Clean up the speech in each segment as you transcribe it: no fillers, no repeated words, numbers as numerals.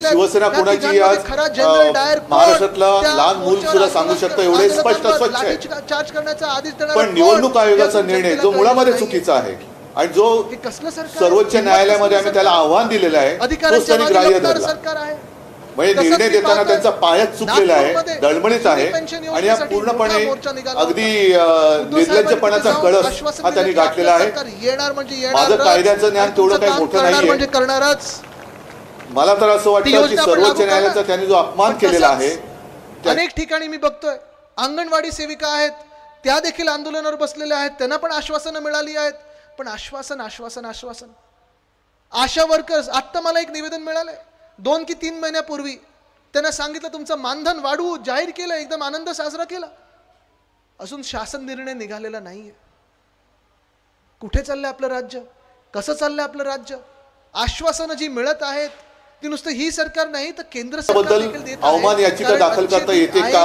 शिवसेना कोणाची आज महाराष्ट्रातला लहान मूल सुद्धा सांगू शकतं एवढे स्पष्ट स्वच्छ आहे. पण निवडणूक आयोगाचा निर्णय जो मुळामध्ये चुकीचा आहे आणि जो सर्वोच्च न्यायालयामध्ये आम्ही त्याला आव्हान दिलेलं आहे तोच त्यांनी ग्राह्य धरला. म्हणजे निर्णय देताना त्यांचा पायच चुकलेला आहे, डळमळीत आहे आणि या पूर्णपणे अगदी निर्लज्जपणाचा कळस हा त्यांनी गाठलेला आहे. माझं कायद्याचं ज्ञान तेवढं काही मोठं नाहीये. मला तर असं वाटतं की सर्वोच्च न्यायालयाचा त्यांनी जो अपमान केलेला आहे. अनेक ठिकाणी मी बघतोय अंगणवाडी सेविका आहेत, त्या देखील आंदोलनावर बसलेल्या आहेत, त्यांना पण आश्वासनं मिळाली आहेत. पण आश्वासन आश्वासन आश्वासन. आशा वर्कर्स, आता मला एक निवेदन मिळालंय 2 की 3 महिन्यापूर्वी त्यांना सांगितलं तुमचं मानधन वाढवू, जाहीर केलं, एकदम आनंद साजरा केला. अजून शासन निर्णय निघालेला नाहीये. कुठे चाललंय आपलं राज्य, कसं चाललंय आपलं राज्य? आश्वासनं जी मिळत आहेत ती नुसतं ही सरकार नाही तर केंद्र सरकार देखील देत आहे. अवमान याचिका दाखल करता येते का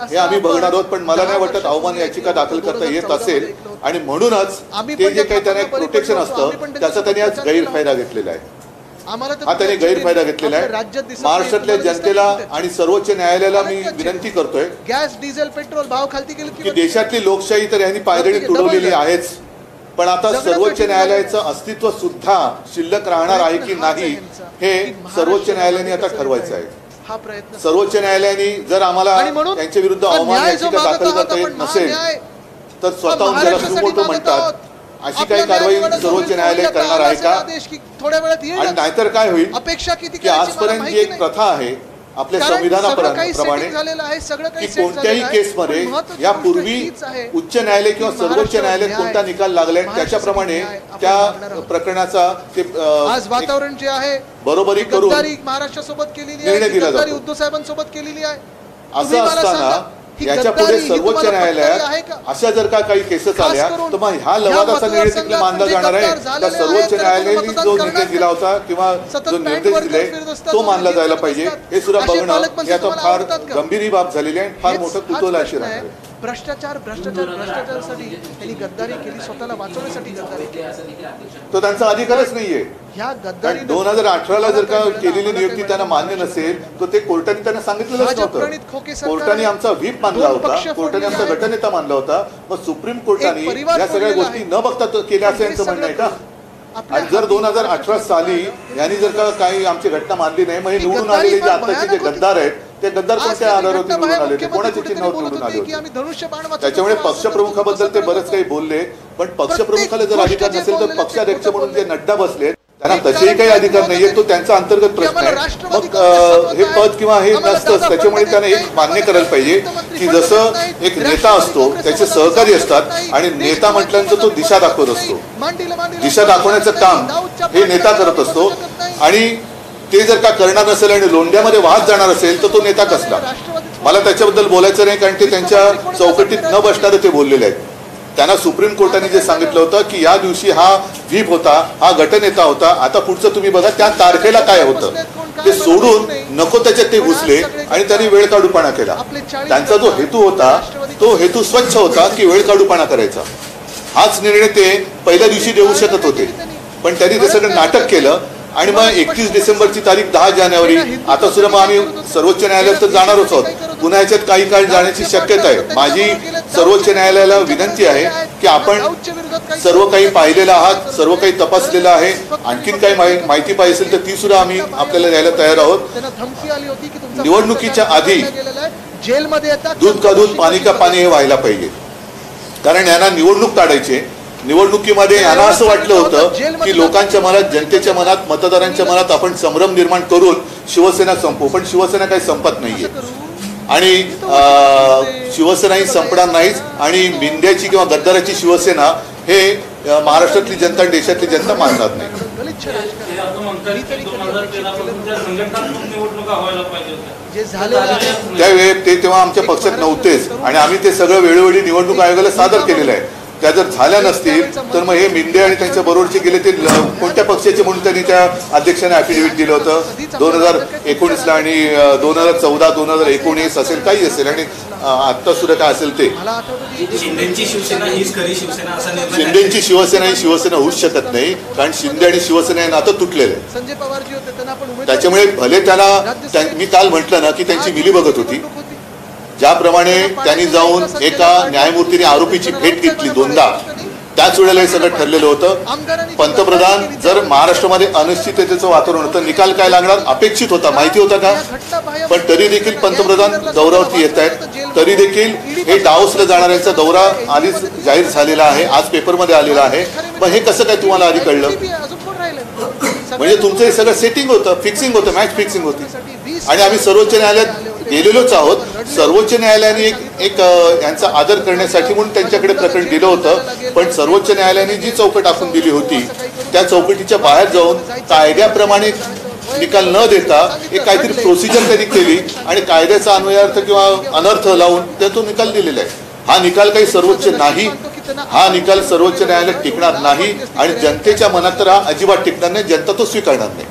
हे आम्ही बघणार आहोत. पण मला नाही वाटत अवमान याचिका दाखल करता येत असेल आणि म्हणूनच ते जे काही त्यांना प्रोटेक्शन असतं त्याचा त्यांनी आज गैरफायदा घेतलेला आहे. हा त्यांनी गैरफायदा घेतलेला आहे. महाराष्ट्रातल्या जनतेला आणि सर्वोच्च न्यायालयाला मी विनंती करतोय गॅस डिझेल पेट्रोल भाव खालती केले की देशातली लोकशाही तर यांनी पायदळी तुडवलेली आहेच, पण आता सर्वोच्च न्यायालयाचं अस्तित्व सुद्धा शिल्लक राहणार आहे की नाही हे सर्वोच्च न्यायालयाने आता ठरवायचं आहे. हा प्रयत्न सर्वोच्च न्यायालयाने जर आम्हाला त्यांच्या विरुद्ध अवमान याचिका दाखल करता येत नसेल तर स्वतःहून ज्याला सुमोटो म्हणतात अशी काही कारवाई सर्वोच्च न्यायालय करणार आहे का? आणि नाहीतर काय होईल की आजपर्यंत जी एक प्रथा आहे आपल्या संविधानाप्रमाणे की कोणत्याही केसमध्ये यापूर्वी उच्च न्यायालय किंवा सर्वोच्च न्यायालयात कोणता निकाल लागलाय त्याच्याप्रमाणे त्या प्रकरणाचा ते वातावरण जे आहे बरोबरी करून महाराष्ट्रासोबत केलेली निर्णय दिला जातो. उद्धव साहेबांसोबत केलेली आहे. असं असताना याच्या पुढे सर्वोच्च न्यायालयात अशा जर का काही केसेस आल्या तर मग ह्या लवादाचा निर्णय तिकडे मानला जाणार आहे का सर्वोच्च न्यायालयाने जो निर्णय दिला होता किंवा जो निर्देश दिले तो मानला जायला पाहिजे हे सुद्धा बघणं हे आता फार गंभीर ही बाब झालेली आहे. फार मोठं कुतूहलाशी आहे. भ्रष्टाचार भ्रष्टाचार भ्रष्टाचारासाठी त्यांनी गद्दारी केली, स्वतःला वाचवण्यासाठी गद्दारी केली. तो त्यांचा अधिकारच नाहीये. 2018ला जर का केलेली नियुक्ती त्यांना मान्य नसेल तर ते कोर्टाने त्यांना सांगितलेलंच नव्हतं. कोर्टाने आमचा व्हीप मानला होता, कोर्टाने आमचा गटनेता मानला होता. मग सुप्रीम कोर्टाने या सगळ्या गोष्टी न बघता केल्या असं यांचं म्हणणं आहे का? आणि जर 2018 साली यांनी जर का काही आमची घटना मानली नाही मग हे निवडून आलेले जे आताचे जे गद्दार आहेत ते गद्दार कोणत्या आधारावरती निवडून आले होते, कोणाच्या चिन्हावर निवडून आले होते? त्याच्यामुळे पक्षप्रमुखाबद्दल ते बरंच काही बोलले, पण पक्षप्रमुखाला जर अधिकार नसेल तर पक्षाध्यक्ष म्हणून जे नड्डा बसले त्यांना तसेही काही अधिकार नाहीये. तो त्यांचा अंतर्गत प्रश्न आहे. मग हे पद किंवा हे नसतंच. त्याच्यामुळे त्याने एक मान्य करायला पाहिजे की जसं एक नेता असतो त्याचे सहकारी असतात आणि नेता म्हटल्यानंतर तो दिशा दाखवत असतो. दिशा दाखवण्याचं काम हे नेता करत असतो आणि ते जर का करणार नसेल आणि लोंढ्यामध्ये वाहत जाणार असेल तर तो नेता कसला? मला त्याच्याबद्दल बोलायचं नाही कारण ते त्यांच्या चौकटीत न बसणारे ते बोललेले आहेत. त्यांना सुप्रीम कोर्टाने जे सांगितलं होतं की या दिवशी हा व्हीप होता, हा गटनेता होता, आता पुढचं तुम्ही बघा त्या तारखेला काय होतं ते सोडून नको त्याच्यात ते घुसले आणि त्यांनी वेळ काढूपणा केला. त्यांचा जो हेतू होता तो हेतू स्वच्छ होता की वेळ काढूपणा करायचा. हाच निर्णय ते पहिल्या दिवशी देऊ शकत होते पण त्यांनी ते सगळं नाटक केलं आणि मग 31 डिसेंबरची तारीख 10 जानेवारी आता सुद्धा मग आम्ही सर्वोच्च न्यायालयात तर जाणारच आहोत. पुन्हा याच्यात काही काळ जाण्याची शक्यता आहे. माझी सर्वोच्च न्यायालयाला विनंती आहे की आपण सर्व काही पाहिलेलं आहात, सर्व काही तपासलेलं आहे. आणखीन काही माहिती पाहिजे असेल तर ती सुद्धा आम्ही आपल्याला द्यायला तयार आहोत. निवडणुकीच्या आधी दूध का दूध पाणी का पाणी हे व्हायला पाहिजे कारण यांना निवडणूक काढायची. निवडणुकीमध्ये यांना असं वाटलं होतं की लोकांच्या मनात, जनतेच्या मनात, मतदारांच्या मनात आपण संभ्रम निर्माण करून शिवसेना संपवू, पण शिवसेना काही संपत नाहीये आणि शिवसेना ही संपणार नाहीच. आणि मिंद्याची किंवा गद्दाराची शिवसेना हे महाराष्ट्रातली जनता, देशातली जनता मानणार नाही. त्यावेळी ते तेव्हा आमच्या पक्षात नव्हतेच आणि आम्ही ते सगळं वेळोवेळी निवडणूक आयोगाला सादर केलेलं आहे. त्या जर झाल्या नसतील तर मग हे मिंदे आणि त्यांच्या बरोबरचे गेले ते कोणत्या पक्षाचे म्हणून त्यांनी त्या अध्यक्षाने ॲफिडेव्हिट दिलं होतं 2019ला आणि 2014, 2019 असेल काही असेल आणि आत्ता सुद्धा काय असेल ते. मला आठवतं की शिंदेची शिवसेना हीच खरी शिवसेना असा निर्णय शिंदेची शिवसेना ही शिवसेना होऊच शकत नाही, कारण शिंदे आणि शिवसेना हे नातं तुटलेलं आहे. संजय पवार जी होते त्यांना आपण उमेदवारी त्याच्यामुळे भले त्याला मी काल म्हटलं ना की त्यांची मिली बघत होती. ज्याप्रमाणे त्यांनी जाऊन एका न्यायमूर्तीने आरोपीची भेट घेतली 2दा, त्याच वेळेला हे सगळं ठरलेलं होतं. पंतप्रधान जर महाराष्ट्रामध्ये अनिश्चिततेचं वातावरण होतं, निकाल काय लागणार अपेक्षित होता, माहिती होता का? पण तरी देखील पंतप्रधान दौऱ्यावरती येत आहेत. तरी देखील हे डावसला जाणाऱ्यांचा दौरा आधीच जाहीर झालेला आहे, आज पेपरमध्ये आलेला आहे. पण हे कसं काय तुम्हाला आधी कळलं? म्हणजे तुमचं हे सगळं सेटिंग होतं, फिक्सिंग होतं, मॅच फिक्सिंग होती. आणि आम्ही सर्वोच्च न्यायालयात गेलेलोच आहोत. सर्वोच्च न्यायालयाने एक यांचा आदर करण्यासाठी म्हणून त्यांच्याकडे प्रकरण दिलं होतं. पण सर्वोच्च न्यायालयाने जी चौकट आखून दिली होती त्या चौकटीच्या बाहेर जाऊन कायद्याप्रमाणे निकाल न देता एक काहीतरी प्रोसिजर त्यांनी केली आणि कायद्याचा अन्वयार्थ किंवा अनर्थ लावून तो निकाल दिलेला आहे. हा निकाल काही सर्वोच्च नाही, हा निकाल सर्वोच्च न्यायालयात टिकणार नाही आणि जनतेच्या मनात तर हा अजिबात टिकणार नाही. जनता तो स्वीकारणार नाही.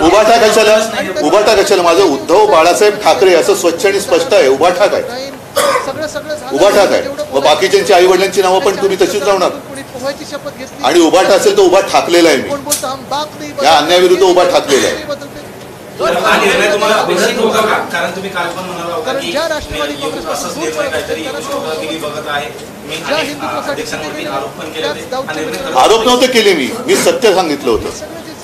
उभाटा कशाला? माझं उद्धव बाळासाहेब ठाकरे असं स्वच्छ आणि स्पष्ट आहे. उभाटा काय? उभाटा काय? मग बाकीच्यांची आई वडिलांची नावं पण तुम्ही तशीच लावणार. आणि उभाटा असेल तर उभा ठाकलेला आहे मी. या अन्यायाविरुद्ध उभा ठाकलेला आहे. कारण तुम्ही काल पण म्हणाला होता की असाच निर्णय काहीतरी बघत आहे. आरोप नव्हते केले मी सत्य सांगितलं होतं.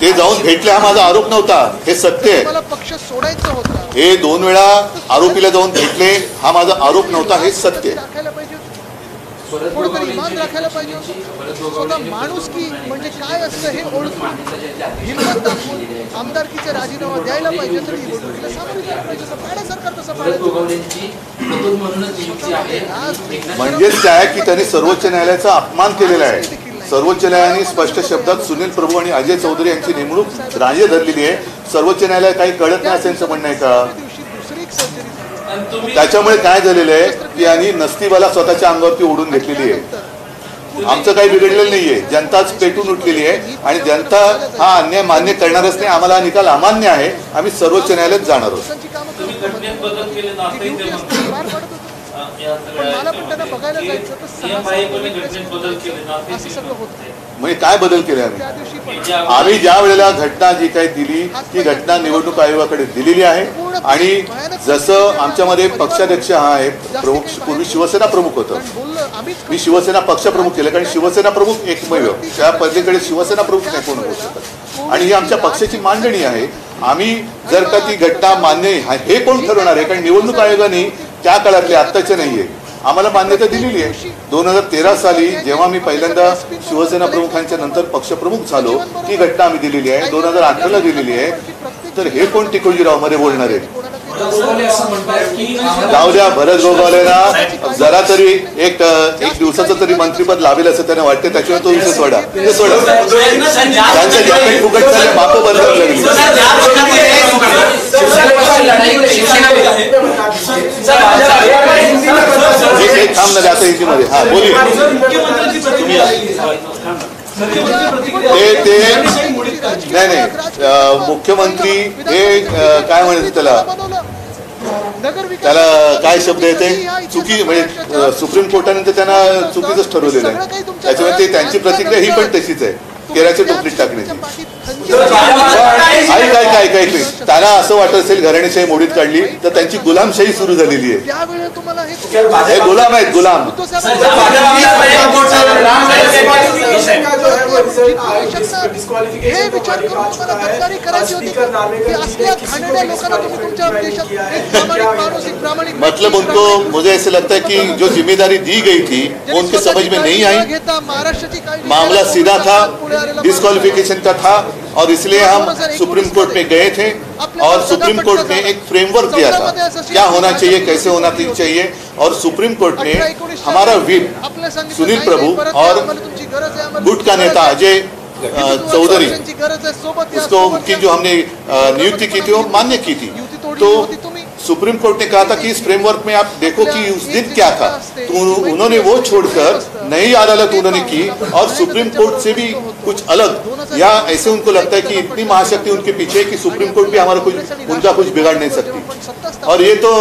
ते जाऊन भेटले हा माझा आरोप नव्हता, हे सत्य आहे. पक्ष सोडायचा होता. हे 2 वेळा आरोपीला जाऊन भेटले हा माझा आरोप नव्हता, हे सत्य आहे. कोणतरी इमान राखायला पाहिजे. स्वतः माणूस की म्हणजे काय असतं हे ओळखून हिंमत दाखवून आमदारकीचा राजीनामा द्यायला पाहिजे. तर निवडणुकीला सामोरे जायला पाहिजे. पाडा सरकार तसं म्हणजेच काय की त्यांनी सर्वोच्च न्यायालयाचा अपमान केलेला आहे. सर्वोच्च न्यायालयाने स्पष्ट शब्दात सुनील प्रभू आणि अजय चौधरी यांची नेमणूक राजे धरलेली आहे. सर्वोच्च न्यायालय काही कळत नाही असं म्हणणं आहे का? त्याच्यामुळे काय झालेलं आहे की यांनी नसतीबाला स्वतःच्या अंगावरती ओढून घेतलेली आहे. आमचं काही बिघडलेलं नाहीये, जनताच पेटून उठलेली आहे आणि जनता हा अन्याय मान्य करणारच नाही. आम्हाला हा निकाल अमान्य आहे. आम्ही सर्वोच्च न्यायालयात जाणार आहोत. म्हणजे काय बदल केले आम्ही ज्या वेळेला घटना जी काही दिली ती घटना निवडणूक आयोगाकडे दिलेली आहे. आणि जसं आमच्यामध्ये पक्षाध्यक्ष हा आहे प्रमुख, पूर्वी शिवसेना प्रमुख होतं, मी शिवसेना पक्षप्रमुख केलं कारण शिवसेना प्रमुख एकमेव, त्या पद्धतीकडे शिवसेना प्रमुख नाही कोण होऊ शकत. आणि ही आमच्या पक्षाची मांडणी आहे. आम्ही जर का ती घटना मान्य हे कोण ठरवणार आहे? कारण निवडणूक आयोगाने त्या काळातली आत्ताच्या नाहीये आम्हाला मान्यता दिलेली आहे. 2013 साली जेव्हा मी पहिल्यांदा शिवसेना प्रमुखांच्या नंतर पक्षप्रमुख झालो ती घटना आम्ही दिलेली आहे. 2018ला दिलेली आहे. तर हे कोण टिकोजीराव मध्ये बोलणार आहे? जाऊ द्या, भरत गोगावलेला जरा तरी एक दिवसाचं तरी मंत्रीपद लावेल असं त्यांना वाटते. त्याच्यावर तो विषय सोडा, ते सोडा. त्यांचं जॅकेट फुकट झाले, मापं बंद लागली. एक थांब ना आता हिंदीमध्ये. हा बोली. नाही मुख्यमंत्री हे काय म्हणायचं त्याला काय शब्द येते चुकी, म्हणजे सुप्रीम कोर्टाने तर त्यांना चुकीचंच ठरवलेलं आहे. त्याच्यामुळे ते त्यांची प्रतिक्रिया ही पण तशीच आहे, केराच्या टोपलीत टाकण्याची. काय त्यांना असं वाटत असेल घराणेशाही मोडीत काढली तर त्यांची गुलामशाही सुरू झालेली आहे. हे गुलाम आहेत, गुलाम. मतलब उनको मुझे ऐसे लगता है कि जो जिम्मेदारी दी गई थी वो उनके समझ में नहीं आई. मामला सीधा था, डिस्क्वालिफिकेशन का था और इसलिए हम सुप्रीम कोर्ट में गए थे और सुप्रीम कोर्ट ने एक फ्रेमवर्क दिया था क्या होना चाहिए, कैसे होना चाहिए. और सुप्रीम कोर्ट ने हमारा व्हिप सुनील प्रभु और गुट का नेता अजय चौधरी उसको की जो हमने नियुक्ति की थी वो मान्य की थी. तो सुप्रीम कोर्ट ने कहा था कि इस फ्रेमवर्क में आप देखो कि उस दिन क्या था. तो उन्होंने वो छोड़कर नई अदालत उन्होंने की और सुप्रीम कोर्ट से भी कुछ अलग, या ऐसे उनको लगता है कि इतनी महाशक्ति उनके पीछे है कि सुप्रीम कोर्ट भी हमारा उनका कुछ बिगाड़ नहीं सकती। और ये तो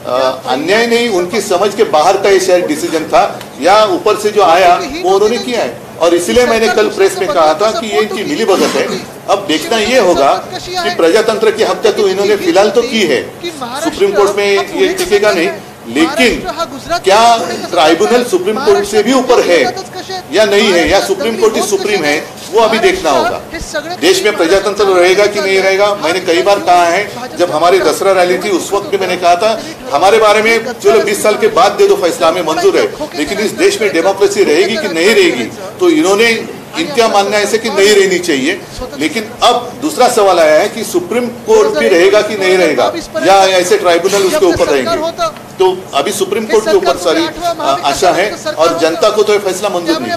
अन्याय नहीं, उनकी समझ के बाहर का ये शायद डिसीजन था, या ऊपर से जो आया वो उन्होंने किया है। और इसलिए मैंने कल प्रेस में कहा था कि ये इनकी मिलीभगत है। अब देखना ये होगा कि प्रजातंत्र की हत्या तो इन्होंने फिलहाल तो की है, सुप्रीम कोर्ट में ये टिकेगा नहीं, लेकिन क्या ट्राइब्यूनल सुप्रीम कोर्ट से भी ऊपर है या नहीं है, या सुप्रीम कोर्ट ही सुप्रीम है, वो अभी देखना होगा। देश में प्रजातंत्र रहेगा कि नहीं रहेगा। मैंने कई बार कहा है, जब हमारी दसरा रैली थी उस वक्त भी मैंने कहा था, हमारे बारे में चलो 20 साल के बाद दे दो फैसला, हमें मंजूर है, लेकिन इस देश में डेमोक्रेसी रहेगी कि नहीं रहेगी। तो इन्होंने, इनका मानना ऐसे कि नहीं रहनी चाहिए, लेकिन अब दूसरा सवाल आया है कि सुप्रीम कोर्ट भी रहेगा कि नहीं रहेगा, या ऐसे ट्राइब्यूनल उसके ऊपर रहेंगे। तो अभी सुप्रीम कोर्ट के ऊपर सारी आशा है और जनता को तो ये फैसला मंजूर नहीं है।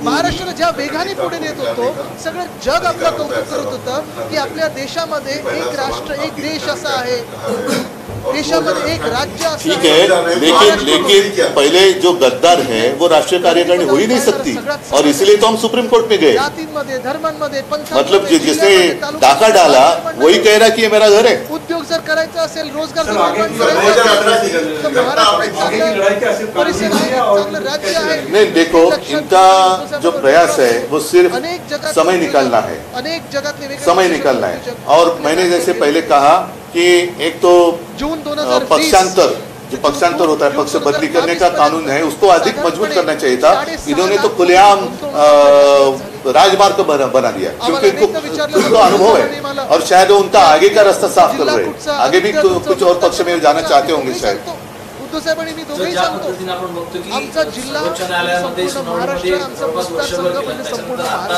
महाराष्ट्राला ज्या वेगाने पुढे नेत होतो, सगळं जग आपलं कौतुक करत होतं की आपल्या देशामध्ये एक राष्ट्र एक देश असा आहे, देशामध्ये एक राज्य असं ठीक है, लेकिन पहले जो गद्दार है वो राष्ट्रीय कार्यकारिणी हो ही नहीं सकती, और इसलिए तो हम सुप्रीम कोर्ट में गए। जातींमध्ये, धर्मांमध्ये, मतलब जिसने डाका डाला वही कह रहा कि ये मेरा घर है। उद्योग जर करायचा असेल, रोजगार निर्माण करायचा असेल, तर महाराष्ट्र परिस्थिती चांगलं राज्य आहे। नहीं, देखो इनका जो प्रयास है वो सिर्फ समय निकालना है, अनेक जगातले समय निकालना है। और मैंने जैसे पहले कहा कि एक तो जून 2020 पक्षांतर, जो पक्षांतर होता है, पक्ष बदली करने का कानून है, उसको अधिक मजबूत करना चाहिए था। इन्होंने तो खुलेआम राजमार्ग बना दिया, क्योंकि उनको अनुभव है और शायद उनका आगे का रास्ता साफ कर रहे हैं। आगे भी कुछ और पक्ष में जाना चाहते होंगे शायद। साहेबांनी मी दोघेही सांगतो, आमचा जिल्हा संपूर्ण महाराष्ट्र, आमचा मतदारसंघ म्हणजे संपूर्ण महाराष्ट्र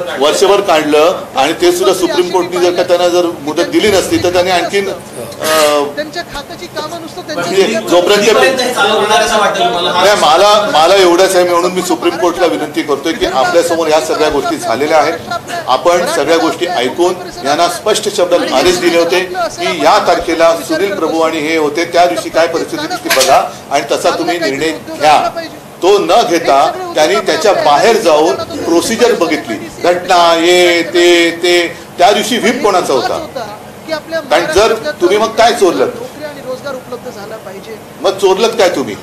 आहे। वर्षभर काढलं आणि ते सुद्धा सुप्रीम कोर्टने जर का त्यांना जर मुदत दिली नसती तर त्यांनी आणखीन त्यांच्या खात्याची कामं नुसतं जोपर्यंत मला एवढंच आहे, म्हणून मी सुप्रीम कोर्टला विनंती करतोय की आपल्यासमोर या सगळ्या गोष्टी झालेल्या आहेत, आपण सगळ्या गोष्टी ऐकून यांना स्पष्ट शब्दात आदेश दिले होते की या तारखेला सुनील प्रभू आणि हे होते, त्या दिवशी काय परिस्थिती दिसते बघा आणि तसा तुम्ही निर्णय घ्या। तो न घेता त्यांनी त्याच्या बाहेर जाऊन प्रोसिजर बघितली, घटना हे ते त्या दिवशी व्हीप कोणाचा होता, कारण जर तुम्ही मग काय चोरलं, मग चोरलत काय तुम्ही।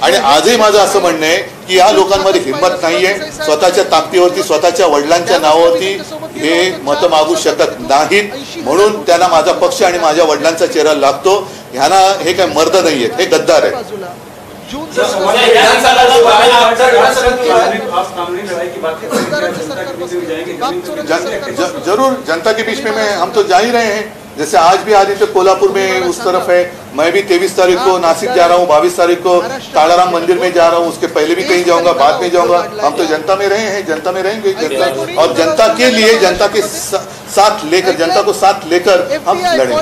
आणि आजही माझं असं म्हणणं आहे की या लोकांमध्ये हिंमत नाहीये, स्वतःच्या ताकदीवरती, स्वतःच्या वडिलांच्या नावावरती हे मत मागू शकत नाहीत, म्हणून त्यांना माझा पक्ष आणि माझ्या वडिलांचा चेहरा लागतो। ह्यांना हे काय मर्द नाहीयेत, हे गद्दार आहेत। जरूर जनता के बीच में हम तो जा ही रहे हैं, जैसे आज भी आदित्य कोल्हापुर में उस तरफ है, मैं भी 23 तारीख को नासिक जा रहा हूँ, 22 तारीख को कालाराम मंदिर में जा रहा हूँ, उसके पहले भी कहीं जाऊंगा, बाद में जाऊंगा। हम तो जनता में रहे हैं, जनता में रहेंगे, जनता और जनता के लिए, जनता के साथ लेकर, जनता को साथ लेकर हम लड़ेंगे।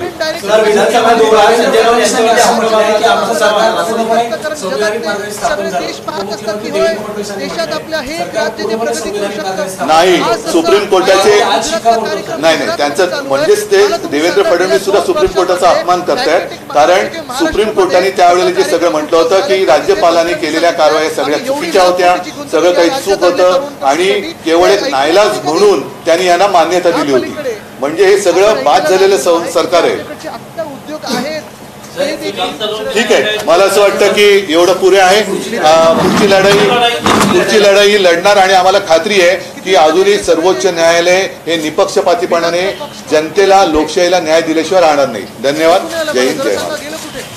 नाही, सुप्रीम कोर्टाचे नाही, त्यांचं म्हणजेच ते देवेंद्र फडणवीस सुद्धा सुप्रीम कोर्टाचा अपमान करतायत, कारण सुप्रीम कोर्टाने त्यावेळेला जे सगळं म्हटलं होतं की राज्यपालांनी केलेल्या कारवाया सगळ्या चुकीच्या होत्या, सगळं काही चूक होतं आणि केवळ एक नाईलाज म्हणून त्यांनी यांना मान्यता दिली होती। म्हणजे हे सगळं बाद झालेलं सरकार आहे। ठीक आहे, मला असं वाटतं की एवढं पुरे आहे। पुढची लढाई लढणार आणि आम्हाला खात्री आहे की अजूनही सर्वोच्च न्यायालय हे निपक्षपातीपणाने जनतेला, लोकशाहीला न्याय दिल्याशिवाय राहणार नाही। धन्यवाद, जय हिंद, जय महाराष्ट्र।